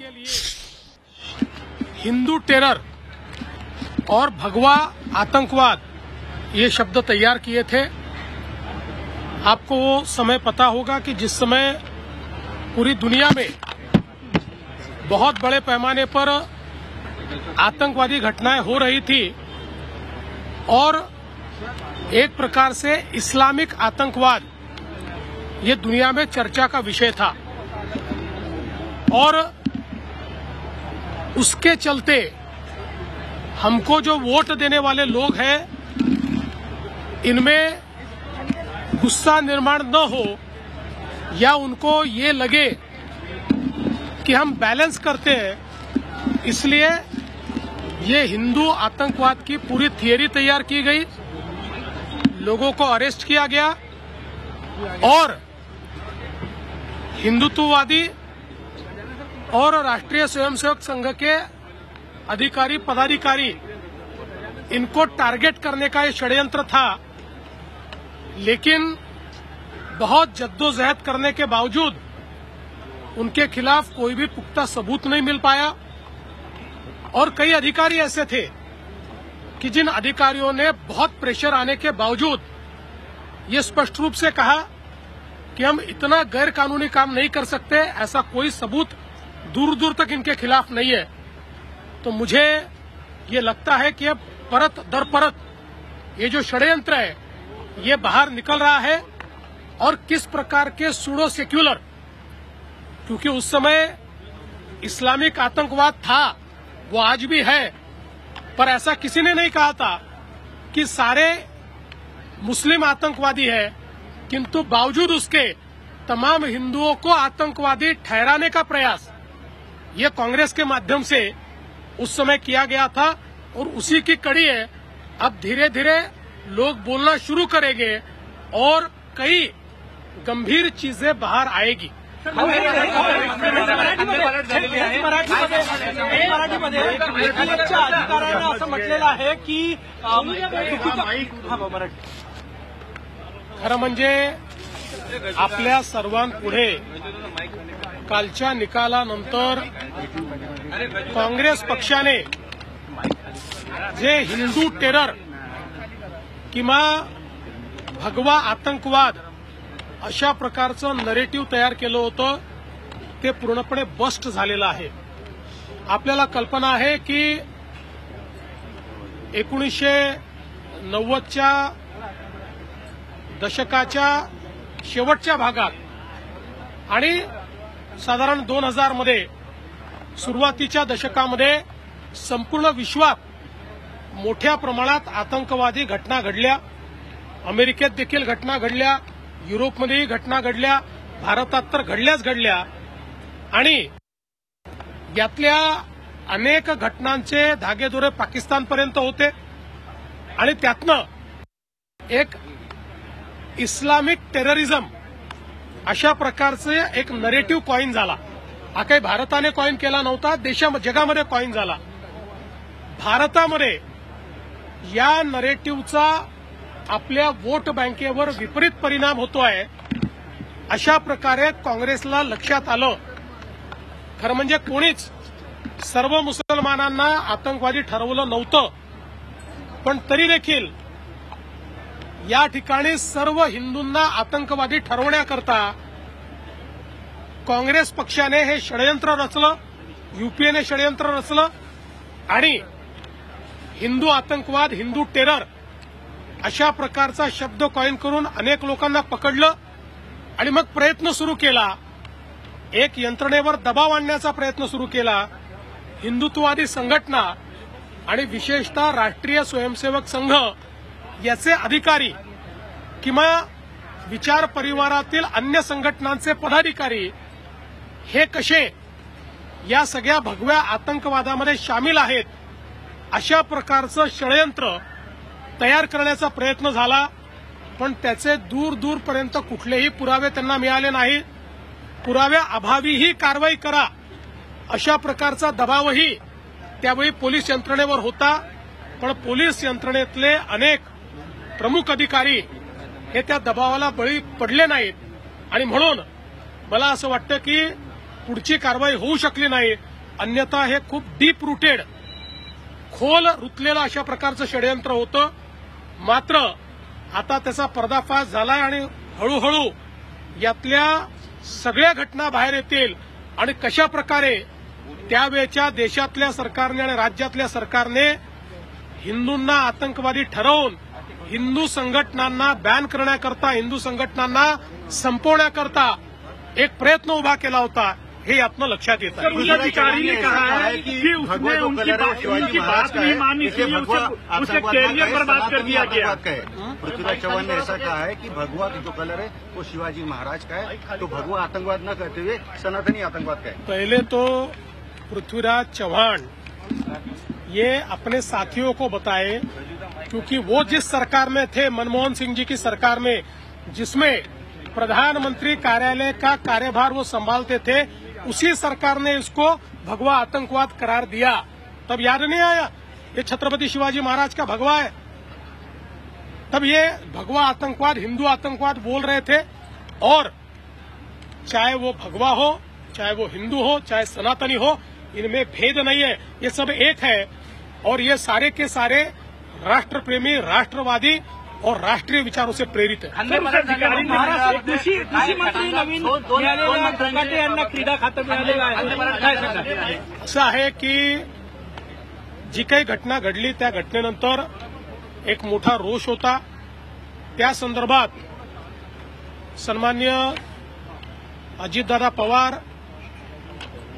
के लिए हिंदू टेरर और भगवा आतंकवाद ये शब्द तैयार किए थे। आपको वो समय पता होगा कि जिस समय पूरी दुनिया में बहुत बड़े पैमाने पर आतंकवादी घटनाएं हो रही थी और एक प्रकार से इस्लामिक आतंकवाद ये दुनिया में चर्चा का विषय था और उसके चलते हमको जो वोट देने वाले लोग हैं इनमें गुस्सा निर्माण न हो या उनको ये लगे कि हम बैलेंस करते हैं, इसलिए ये हिंदू आतंकवाद की पूरी थियरी तैयार की गई, लोगों को अरेस्ट किया गया और हिंदुत्ववादी और राष्ट्रीय स्वयंसेवक संघ के अधिकारी पदाधिकारी इनको टारगेट करने का ये षड्यंत्र था। लेकिन बहुत जद्दोजहद करने के बावजूद उनके खिलाफ कोई भी पुख्ता सबूत नहीं मिल पाया और कई अधिकारी ऐसे थे कि जिन अधिकारियों ने बहुत प्रेशर आने के बावजूद ये स्पष्ट रूप से कहा कि हम इतना गैर कानूनी काम नहीं कर सकते, ऐसा कोई सबूत दूर दूर तक इनके खिलाफ नहीं है। तो मुझे ये लगता है कि अब परत दर परत ये जो षड्यंत्र है ये बाहर निकल रहा है और किस प्रकार के सूडो सेक्युलर, क्योंकि उस समय इस्लामिक आतंकवाद था, वो आज भी है, पर ऐसा किसी ने नहीं कहा था कि सारे मुस्लिम आतंकवादी है, किंतु बावजूद उसके तमाम हिंदुओं को आतंकवादी ठहराने का प्रयास ये कांग्रेस के माध्यम से उस समय किया गया था और उसी की कड़ी है। अब धीरे धीरे लोग बोलना शुरू करेंगे और कई गंभीर चीजें बाहर आएगी। अधिकाऱ्यांना असं म्हटलेलं आहे की खरं म्हणजे आपल्या सर्वांपुढे कालच्या निकालानंतर काँग्रेस पक्षाने जे हिंदू टेरर किंवा भगवा आतंकवाद अशा प्रकारचं नरेटिव्ह तयार केलं होतं ते पूर्णपणे बस्ट झालेलं आहे। आपल्याला कल्पना आहे की 1990च्या दशकाच्या शेवटच्या भागात आणि साधारण 2000 मध्ये सुरुवातीच्या दशकामध्ये संपूर्ण विश्वात मोठ्या प्रमाणात आतंकवादी घटना घडल्या, अमेरिकेत देखील घटना घडल्या, युरोपमध्येही घटना घडल्या, भारतात तर घडल्याच घडल्या आणि यातल्या अनेक घटनांचे धागेदोरे पाकिस्तानपर्यंत होते आणि त्यातनं एक इस्लामिक टेररिझम अशा प्रकारचे एक नरेटिव्ह कॉइन झाला। हा काही भारताने कॉइन केला नव्हता, जगामध्ये कॉइन झाला। भारतामध्ये या नरेटिव्हचा आपल्या वोट बँकेवर विपरीत परिणाम होतोय अशा प्रकारे काँग्रेसला लक्षात आलं। खरं म्हणजे कोणीच सर्व मुसलमानांना आतंकवादी ठरवलं नव्हतं, पण तरी देखील या ठिकाणी सर्व हिंदूंना आतंकवादी ठरवण्याकरता काँग्रेस पक्षाने हे षड्यंत्र रचलं, यूपीएने षड्यंत्र रचलं आणि हिंदू आतंकवाद, हिंदू टेरर अशा प्रकारचा शब्द कॉइन करून अनेक लोकांना पकडलं आणि मग प्रयत्न सुरू केला, एक यंत्रणेवर दबाव आणण्याचा प्रयत्न सुरू केला। हिंदुत्ववादी संघटना आणि विशेषतः राष्ट्रीय स्वयंसेवक संघ याचे अधिकारी किंवा विचार परिवारातील अन्य संघटनांचे पदाधिकारी हे कसे या सगळ्या भगव्या आतंकवादामध्ये सामील आहेत अशा प्रकारचं षड्यंत्र तयार करण्याचा प्रयत्न झाला, पण त्याचे दूर दूरपर्यंत कुठलेही पुरावे त्यांना मिळाले नाही। पुराव्याअभावीही कारवाई करा अशा प्रकारचा दबावही त्यावेळी पोलीस यंत्रणेवर होता, पण पोलीस यंत्रणेतले अनेक प्रमुख अधिकारी हे त्या दबावाला बळी पडले नाहीत आणि म्हणून मला असं वाटतं की पुढची कारवाई होऊ शकली नाही अन्यथा हे खूप डीप रूटेड, खोल रुतलेलं अशा प्रकारचं षडयंत्र होतं. मात्र आता त्याचा पर्दाफाश झालाय आणि हळूहळू यातल्या सगळ्या घटना बाहेर येतील आणि कशा प्रकारे त्यावेळच्या देशातल्या सरकारने आणि राज्यातल्या सरकारने हिंदूंना आतंकवादी ठरवून हिंदू संघटनांना बॅन करण्याकरता, हिंदू संघटनांना संपवण्याकरता एक प्रयत्न उभा केला होता, हे यातनं लक्षात येतं. अधिकारी ने कहा है कि उसने उनकी बात नहीं मानी, इसलिए उसे कैरियर बर्बाद कर दिया गया. पृथ्वीराज चौहान ने ऐसा कहा है कि भगवा जो कलर है वो शिवाजी महाराज का है, तो भगवा आतंकवाद न करते हुए सनातनी आतंकवाद का है. पहले तो पृथ्वीराज चौहान ये अपने साथियों को बताए, क्योंकि वो जिस सरकार में थे, मनमोहन सिंह जी की सरकार में, जिसमें प्रधानमंत्री कार्यालय का कार्यभार वो संभालते थे, उसी सरकार ने इसको भगवा आतंकवाद करार दिया. तब याद नहीं आया ये छत्रपति शिवाजी महाराज का भगवा है. तब ये भगवा आतंकवाद, हिंदू आतंकवाद बोल रहे थे. और चाहे वो भगवा हो, चाहे वो हिंदू हो, चाहे सनातनी हो, इनमें भेद नहीं है, ये सब एक है. और ये सारे के सारे राष्ट्र प्रेमी, राष्ट्रवादी और राष्ट्रीय विचारों से प्रेरित है. कृषी मंत्री नवीन गंगाटे यांना क्रीडा खातं मिळालेलं आहे. काय सांगा? असं आहे की जी काही घटना घडली त्या घटनेनंतर एक मोठा रोष होता. त्या संदर्भात सन्माननीय अजितदादा पवार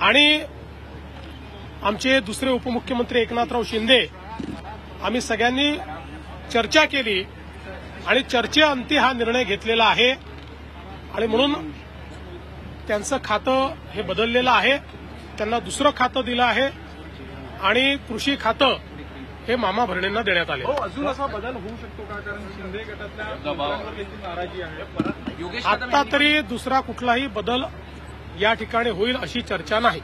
आणि आमचे दुसरे उपमुख्यमंत्री एकनाथराव शिंदे आम्ही सगळ्यांनी चर्चा केली आणि चर्चेअंती हा निर्णय घेतलेला आहे. आणि म्हणून त्यांचं खातं हे बदललेलं आहे, त्यांना दुसरं खातं दिलं आहे आणि कृषी खातं हे मामा भरणेंना देण्यात आले. अजून असा बदल होऊ शकतो का? कारण शिंदे गटातल्या नाराजी आहे. आता तरी दुसरा कुठलाही बदल या ठिकाणी होईल अशी चर्चा नाही.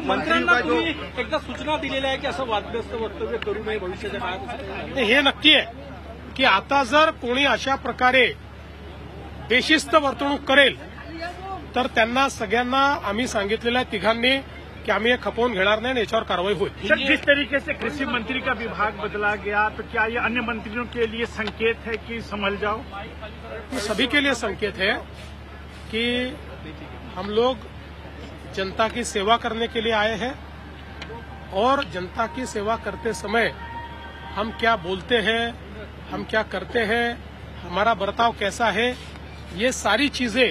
मंत्र्यांना तुम्ही एकदा सूचना दिलेल्या आहे की असं वादग्रस्त वक्तव्य करू नये भविष्याच्या काळात. हे नक्की आहे की आता जर कोणी अशा प्रकारे बेशिस्त वर्तणूक करेल तर त्यांना सगळ्यांना आम्ही सांगितलेल्या तिघांनी कि आम्ही ये खपवून घेणार नाही, याच्यावर कारवाई होईल. जिस तरीके से कृषि मंत्री का विभाग बदला गया, तो क्या ये अन्य मंत्रियों के लिए संकेत है कि संभल जाओ? ये सभी के लिए संकेत है कि हम लोग जनता की सेवा करने के लिए आए हैं और जनता की सेवा करते समय हम क्या बोलते हैं, हम क्या करते हैं, हमारा बर्ताव कैसा है, ये सारी चीजें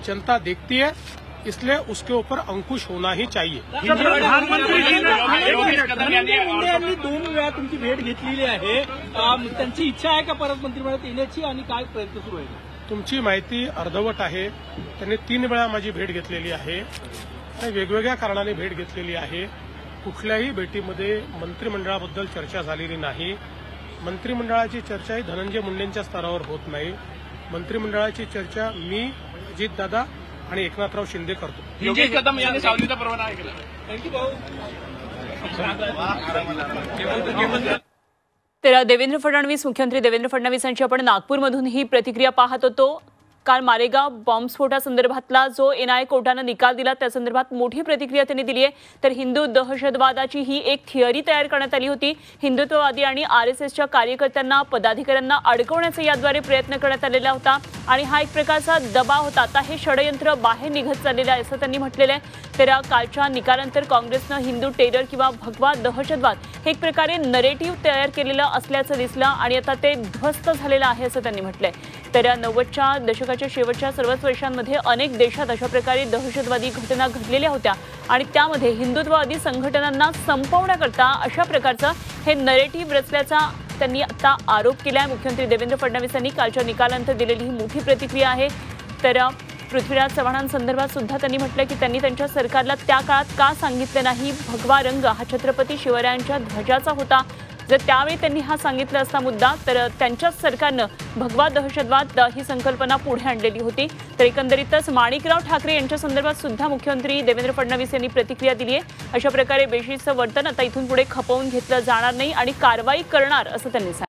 जनता देखती है. इसलिए उसके ऊपर अंकुश होना ही चाहिए. प्रधानमंत्री यांनी 2 वेळा तुमची भेट घेतलेली आहे. त्यांची इच्छा आहे का परत मंत्रिमंडळात येण्याची आणि काय प्रयत्न सुरू आहे? तुमची माहिती अर्धवट आहे. त्यांनी 3 वेळा माझी भेट घेतलेली आहे. वेगवेगळ्या कारणाने भेट घेतलेली आहे. कुठल्याही भेटीमध्ये मंत्रिमंडळाबद्दल चर्चा झालेली नाही. मंत्रिमंडळाची चर्चा ही धनंजय मुंडेंच्या स्तरावर होत नाही. मंत्रिमंडळाची चर्चा मी, अजितदादा आणि एकनाथराव शिंदे करतो. योगेश कदम यांनी सावलीचा परवाना ऐकला. थँक्यू भाऊ. तर देवेंद्र फडणवीस, मुख्यमंत्री देवेंद्र फडणवीस यांची आपण नागपूरमधून ही प्रतिक्रिया पाहत होतो. काल मारेगाव बॉम्बस्फोटासंदर्भातला जो एनआयए कोर्टानं निकाल दिला त्या संदर्भात मोठी प्रतिक्रिया त्यांनी दिली आहे. तर हिंदू दहशतवादाची ही एक थिअरी तयार करण्यात आली होती. हिंदुत्ववादी आणि आरएसएसच्या कार्यकर्त्यांना, पदाधिकाऱ्यांना अडकवण्याचा याद्वारे प्रयत्न करण्यात आलेला होता आणि हा एक प्रकारचा दबाव होता. आता हे षडयंत्र बाहेर निघत चाललेलं आहे असं त्यांनी म्हटलेलं आहे. तर कालच्या निकालानंतर काँग्रेसनं हिंदू टेरर किंवा भगवा दहशतवाद हे एक प्रकारे नरेटिव्ह तयार केलेलं असल्याचं दिसलं आणि आता ते ध्वस्त झालेलं आहे असं त्यांनी म्हटलंय. तर 90च्या दशकाच्या शेवटच्या सर्वच वर्षांमध्ये अनेक देशात अशा प्रकारे दहशतवादी घटना घडलेल्या होत्या आणि त्यामध्ये हिंदुत्ववादी संघटनांना संपवण्याकरता अशा प्रकारचं हे नरेटिव्ह रचल्याचा त्यांनी आता आरोप केलाय. मुख्यमंत्री देवेंद्र फडणवीस यांनी कालच्या निकालानंतर दिलेली ही मोठी प्रतिक्रिया आहे. तर पृथ्वीराज चव्हाणांसंदर्भात सुद्धा त्यांनी म्हटलं की त्यांनी त्यांच्या सरकारला त्या काळात का सांगितलं नाही भगवा रंग हा छत्रपती शिवरायांच्या ध्वजाचा होता. जर त्यावेळी त्यांनी हा सांगितलं असता मुद्दा तर त्यांच्याच सरकारनं भगवा दहशतवाद ही संकल्पना पुढे आणलेली होती. तर एकंदरीतच माणिकराव ठाकरे यांच्या संदर्भात सुद्धा मुख्यमंत्री देवेंद्र फडणवीस यांनी प्रतिक्रिया दिली आहे. अशा प्रकारे बेशिस्त वर्तन आता इथून पुढे खपवून घेतलं जाणार नाही आणि कारवाई करणार असं त्यांनी सांगितलं.